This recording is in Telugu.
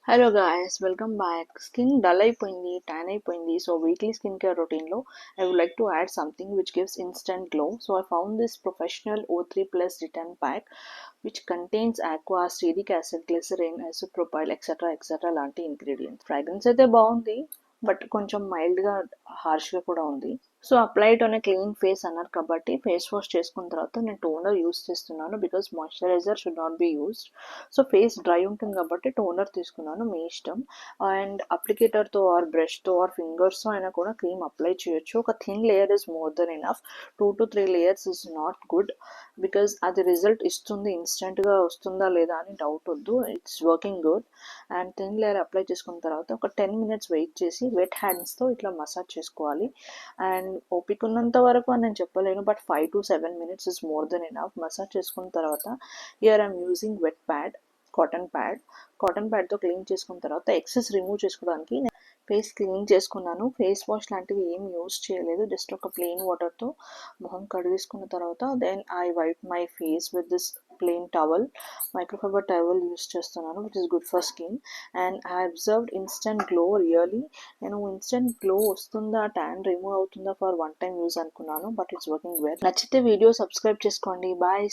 Hello guys, welcome back. Skin dull అయిపోయింది, ట్యాన్ అయిపోయింది. సో వీక్లీ స్కిన్ కేర్ రొటీన్లో I would like to add something which gives instant glow. So I found this professional O3 plus return pack which contains aqua, stearic acid, glycerin, isopropyl etcetera లాంటి ఇంగ్రీడియంట్స్. ఫ్రాగ్రెన్స్ అయితే బాగుంది, బట్ కొంచెం మైల్డ్గా హార్ష్గా కూడా ఉంది. So applied on a clean face అన్నారు కాబట్టి ఫేస్ వాష్ చేసుకున్న తర్వాత నేను టోనర్ యూస్ చేస్తున్నాను, because moisturiser should not be used. So face dry ఉంటుంది కాబట్టి టోనర్ తీసుకున్నాను, మీ ఇష్టం. అండ్ అప్లికేటర్తో ఆర్ బ్రష్తో ఆర్ ఫింగర్స్తో అయినా కూడా క్రీమ్ అప్లై చేయొచ్చు. ఒక thin layer is more than enough. 2 to 3 layers is not good, because అది రిజల్ట్ ఇస్తుంది, ఇన్స్టెంట్గా వస్తుందా లేదా అని డౌట్ వద్దు. It's working good. And thin layer apply చేసుకున్న తర్వాత ఒక 10 minutes వెయిట్ చేసి వెట్ హ్యాండ్స్తో ఇట్లా మసాజ్ చేసుకోవాలి. అండ్ ఓపిక ఉన్నంత వరకు అని నేను చెప్పలేను, but 5 to 7 minutes is more than enough. Massage చేసుకున్న తర్వాత here I'm using wet pad, cotton ప్యాడ్తో క్లీన్ చేసుకున్న తర్వాత ఎక్సెస్ రిమూవ్ చేసుకోవడానికి ఫేస్ క్లీన్ చేసుకున్నాను. ఫేస్ వాష్ లాంటివి ఏం యూస్ చేయలేదు, జస్ట్ ఒక ప్లెయిన్ వాటర్తో మొహం కడిగేసుకున్న తర్వాత then I wipe my face with this plain towel, microfibre towel use చేస్తున్నాను which is good for skin. And I observed instant glow. Really నేను ఇన్స్టెంట్ గ్లో వస్తుందా, ట్యాన్ రిమూవ్ అవుతుందా ఫర్ వన్ టైం యూజ్ అనుకున్నాను, బట్ ఇట్స్ వర్కింగ్ వెల్. నచ్చితే వీడియో సబ్స్క్రైబ్ చేసుకోండి. బాయ్.